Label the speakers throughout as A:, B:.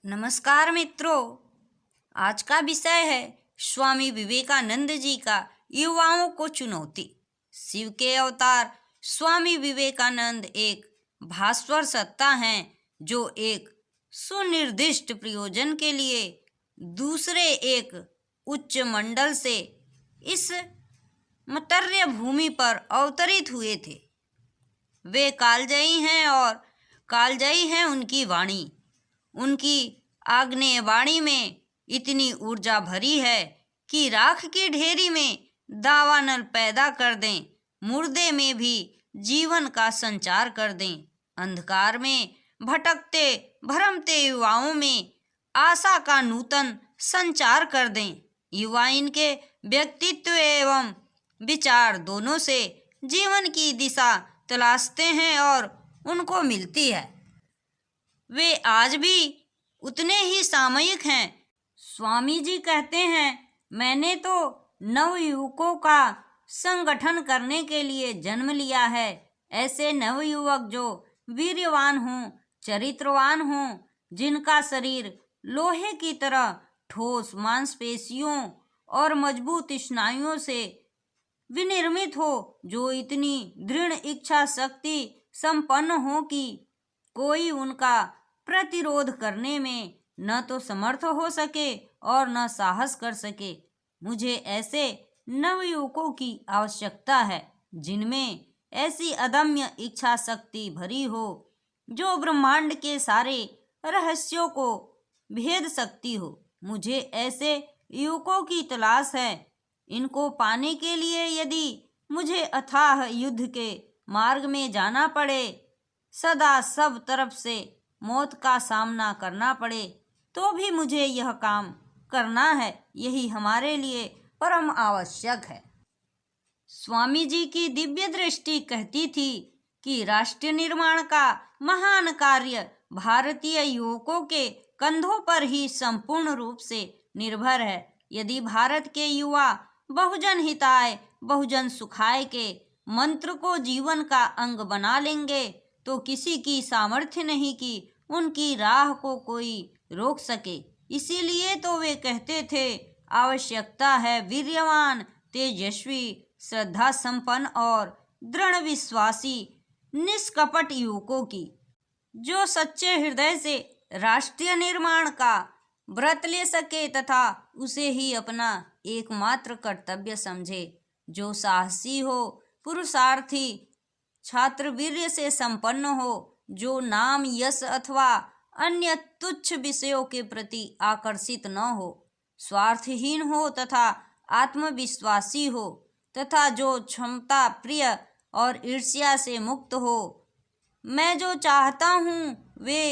A: नमस्कार मित्रों, आज का विषय है स्वामी विवेकानंद जी का युवाओं को चुनौती। शिव के अवतार स्वामी विवेकानंद एक भास्वर सत्ता हैं जो एक सुनिर्दिष्ट प्रयोजन के लिए दूसरे एक उच्च मंडल से इस मर्त्य भूमि पर अवतरित हुए थे। वे कालजयी हैं और कालजयी है उनकी वाणी। उनकी आग्नेय वाणी में इतनी ऊर्जा भरी है कि राख की ढेरी में दावानल पैदा कर दें, मुर्दे में भी जीवन का संचार कर दें, अंधकार में भटकते भरमते युवाओं में आशा का नूतन संचार कर दें। युवा इनके व्यक्तित्व एवं विचार दोनों से जीवन की दिशा तलाशते हैं और उनको मिलती है। वे आज भी उतने ही सामयिक हैं। स्वामी जी कहते हैं, मैंने तो नवयुवकों का संगठन करने के लिए जन्म लिया है। ऐसे नवयुवक जो वीर्यवान हों, चरित्रवान हों, जिनका शरीर लोहे की तरह ठोस मांसपेशियों और मजबूत स्नायुओं से विनिर्मित हो, जो इतनी दृढ़ इच्छा शक्ति संपन्न हो कि कोई उनका प्रतिरोध करने में न तो समर्थ हो सके और न साहस कर सके। मुझे ऐसे नवयुवकों की आवश्यकता है जिनमें ऐसी अदम्य इच्छा शक्ति भरी हो जो ब्रह्मांड के सारे रहस्यों को भेद सकती हो। मुझे ऐसे युवकों की तलाश है। इनको पाने के लिए यदि मुझे अथाह युद्ध के मार्ग में जाना पड़े, सदा सब तरफ से मौत का सामना करना पड़े, तो भी मुझे यह काम करना है। यही हमारे लिए परम आवश्यक है। स्वामी जी की दिव्य दृष्टि कहती थी कि राष्ट्र निर्माण का महान कार्य भारतीय युवकों के कंधों पर ही संपूर्ण रूप से निर्भर है। यदि भारत के युवा बहुजन हिताय बहुजन सुखाय के मंत्र को जीवन का अंग बना लेंगे तो किसी की सामर्थ्य नहीं कि उनकी राह को कोई रोक सके। इसीलिए तो वे कहते थे, आवश्यकता है वीर्यवान, तेजस्वी, श्रद्धा संपन्न और दृढ़ विश्वासी निष्कपट युवकों की, जो सच्चे हृदय से राष्ट्रीय निर्माण का व्रत ले सके तथा उसे ही अपना एकमात्र कर्तव्य समझे, जो साहसी हो, पुरुषार्थी, छात्रवीर्य से संपन्न हो, जो नाम यश अथवा अन्य तुच्छ विषयों के प्रति आकर्षित न हो, स्वार्थहीन हो तथा आत्मविश्वासी हो, तथा जो क्षमता प्रिय और ईर्ष्या से मुक्त हो। मैं जो चाहता हूँ वे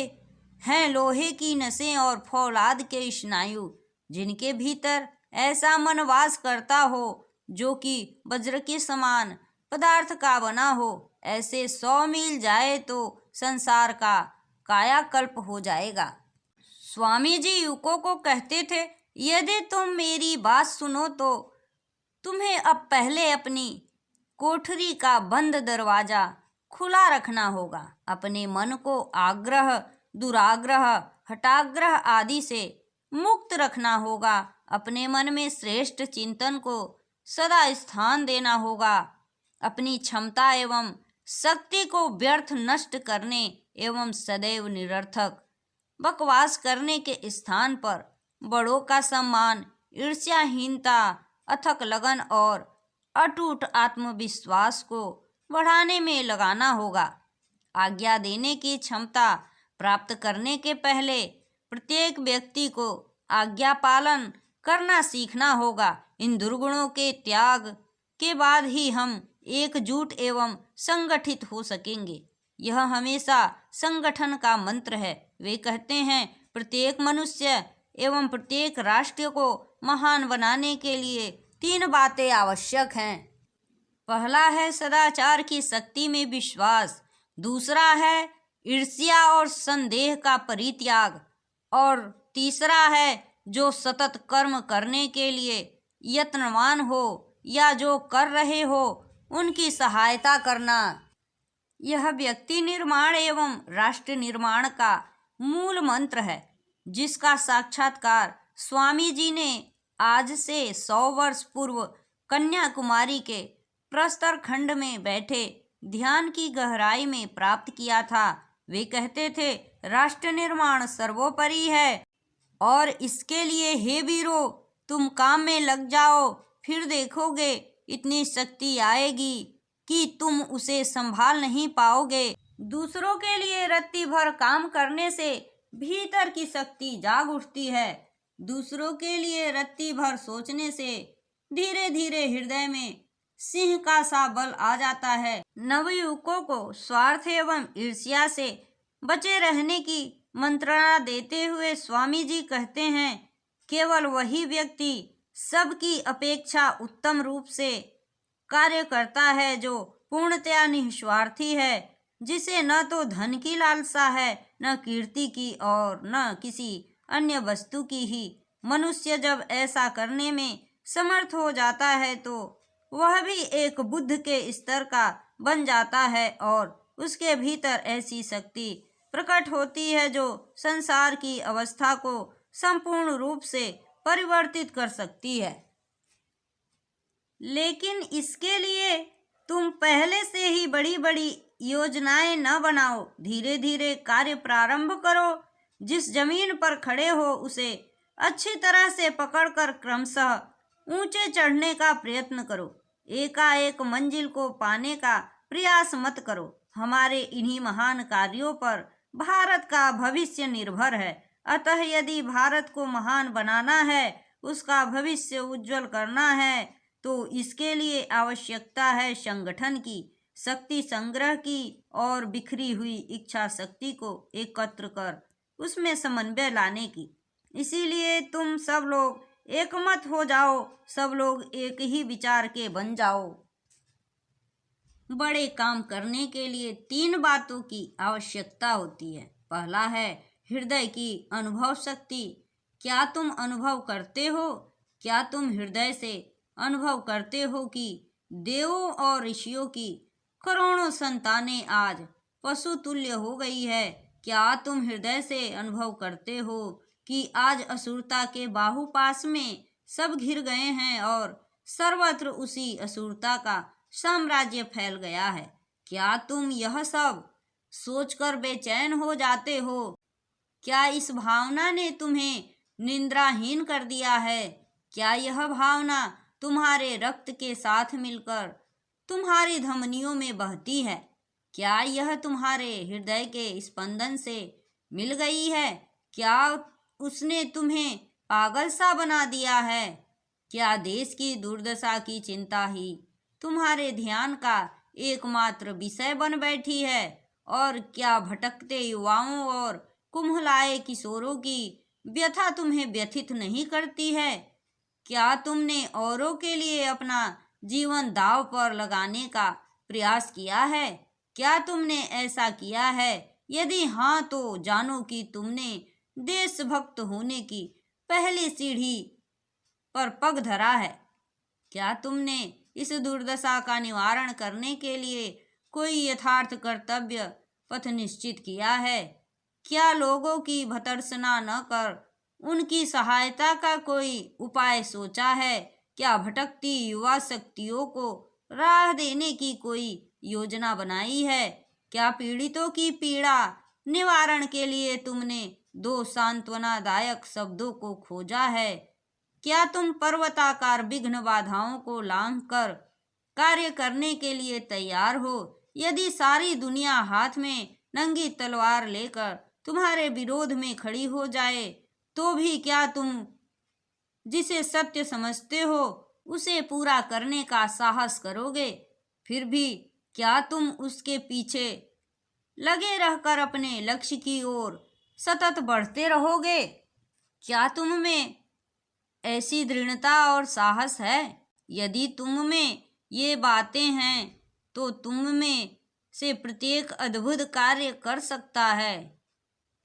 A: हैं लोहे की नसें और फौलाद के स्नायु, जिनके भीतर ऐसा मन वास करता हो जो कि वज्र के समान पदार्थ का बना हो। ऐसे 100 मील जाए तो संसार का कायाकल्प हो जाएगा। स्वामी जी युवकों को कहते थे, यदि तुम मेरी बात सुनो तो तुम्हें अब पहले अपनी कोठरी का बंद दरवाजा खुला रखना होगा। अपने मन को आग्रह, दुराग्रह, हठाग्रह आदि से मुक्त रखना होगा। अपने मन में श्रेष्ठ चिंतन को सदा स्थान देना होगा। अपनी क्षमता एवं शक्ति को व्यर्थ नष्ट करने एवं सदैव निरर्थक बकवास करने के स्थान पर बड़ों का सम्मान, ईर्ष्याहीनता, अथक लगन और अटूट आत्मविश्वास को बढ़ाने में लगाना होगा। आज्ञा देने की क्षमता प्राप्त करने के पहले प्रत्येक व्यक्ति को आज्ञा पालन करना सीखना होगा। इन दुर्गुणों के त्याग के बाद ही हम एकजुट एवं संगठित हो सकेंगे। यह हमेशा संगठन का मंत्र है। वे कहते हैं, प्रत्येक मनुष्य एवं प्रत्येक राष्ट्र को महान बनाने के लिए 3 बातें आवश्यक हैं। पहला है सदाचार की शक्ति में विश्वास, दूसरा है ईर्ष्या और संदेह का परित्याग, और तीसरा है जो सतत कर्म करने के लिए यत्नवान हो या जो कर रहे हो उनकी सहायता करना। यह व्यक्ति निर्माण एवं राष्ट्र निर्माण का मूल मंत्र है। जिसका साक्षात्कार स्वामी जी ने आज से 100 वर्ष पूर्व कन्याकुमारी के प्रस्तर खंड में बैठे ध्यान की गहराई में प्राप्त किया था। वे कहते थे, राष्ट्र निर्माण सर्वोपरि है और इसके लिए हे वीरों, तुम काम में लग जाओ, फिर देखोगे इतनी शक्ति आएगी कि तुम उसे संभाल नहीं पाओगे। दूसरों के लिए रत्ती भर काम करने से भीतर की शक्ति जाग उठती है। दूसरों के लिए रत्ती भर सोचने से धीरे धीरे हृदय में सिंह का सा बल आ जाता है। नवयुवकों को स्वार्थ एवं ईर्ष्या से बचे रहने की मंत्रणा देते हुए स्वामी जी कहते हैं, केवल वही व्यक्ति सबकी अपेक्षा उत्तम रूप से कार्य करता है जो पूर्णतया निस्वार्थी है, जिसे न तो धन की लालसा है, न कीर्ति की और न किसी अन्य वस्तु की ही। मनुष्य जब ऐसा करने में समर्थ हो जाता है तो वह भी एक बुद्ध के स्तर का बन जाता है और उसके भीतर ऐसी शक्ति प्रकट होती है जो संसार की अवस्था को संपूर्ण रूप से परिवर्तित कर सकती है। लेकिन इसके लिए तुम पहले से ही बड़ी बड़ी योजनाएं न बनाओ, धीरे धीरे कार्य प्रारंभ करो। जिस जमीन पर खड़े हो उसे अच्छी तरह से पकड़कर क्रमशः ऊंचे चढ़ने का प्रयत्न करो। एकाएक मंजिल को पाने का प्रयास मत करो। हमारे इन्हीं महान कार्यों पर भारत का भविष्य निर्भर है। अतः यदि भारत को महान बनाना है, उसका भविष्य उज्जवल करना है, तो इसके लिए आवश्यकता है संगठन की, शक्ति संग्रह की और बिखरी हुई इच्छा शक्ति को एकत्र कर उसमें समन्वय लाने की। इसीलिए तुम सब लोग एकमत हो जाओ, सब लोग एक ही विचार के बन जाओ। बड़े काम करने के लिए 3 बातों की आवश्यकता होती है। पहला है हृदय की अनुभव शक्ति। क्या तुम अनुभव करते हो? क्या तुम हृदय से अनुभव करते हो कि देवों और ऋषियों की करोड़ों संतानें आज पशु तुल्य हो गई है? क्या तुम हृदय से अनुभव करते हो कि आज असुरता के बाहुपाश में सब घिर गए हैं और सर्वत्र उसी असुरता का साम्राज्य फैल गया है? क्या तुम यह सब सोचकर बेचैन हो जाते हो? क्या इस भावना ने तुम्हें निंद्राहीन कर दिया है? क्या यह भावना तुम्हारे रक्त के साथ मिलकर तुम्हारी धमनियों में बहती है? क्या यह तुम्हारे हृदय के स्पंदन से मिल गई है? क्या उसने तुम्हें पागल सा बना दिया है? क्या देश की दुर्दशा की चिंता ही तुम्हारे ध्यान का एकमात्र विषय बन बैठी है? और क्या भटकते युवाओं और कुम्हलाए किशोरों की व्यथा तुम्हें व्यथित नहीं करती है? क्या तुमने औरों के लिए अपना जीवन दांव पर लगाने का प्रयास किया है? क्या तुमने ऐसा किया है? यदि हाँ, तो जानो कि तुमने देशभक्त होने की पहली सीढ़ी पर पग धरा है। क्या तुमने इस दुर्दशा का निवारण करने के लिए कोई यथार्थ कर्तव्य पथ निश्चित किया है? क्या लोगों की भर्त्सना न कर उनकी सहायता का कोई उपाय सोचा है? क्या भटकती युवा शक्तियों को राह देने की कोई योजना बनाई है? क्या पीड़ितों की पीड़ा निवारण के लिए तुमने 2 सांत्वनादायक शब्दों को खोजा है? क्या तुम पर्वताकार विघ्न बाधाओं को लांघ कर कार्य करने के लिए तैयार हो? यदि सारी दुनिया हाथ में नंगी तलवार लेकर तुम्हारे विरोध में खड़ी हो जाए, तो भी क्या तुम जिसे सत्य समझते हो उसे पूरा करने का साहस करोगे? फिर भी क्या तुम उसके पीछे लगे रहकर अपने लक्ष्य की ओर सतत बढ़ते रहोगे? क्या तुम में ऐसी दृढ़ता और साहस है? यदि तुम में ये बातें हैं तो तुम में से प्रत्येक अद्भुत कार्य कर सकता है।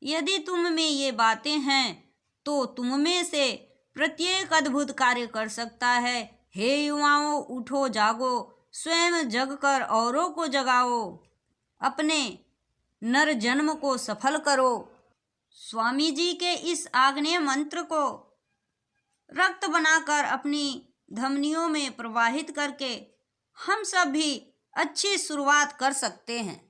A: यदि तुम में ये बातें हैं तो तुम में से प्रत्येक अद्भुत कार्य कर सकता है। हे युवाओं, उठो, जागो, स्वयं जगकर औरों को जगाओ, अपने नर जन्म को सफल करो। स्वामी जी के इस आग्नेय मंत्र को रक्त बनाकर अपनी धमनियों में प्रवाहित करके हम सब भी अच्छी शुरुआत कर सकते हैं।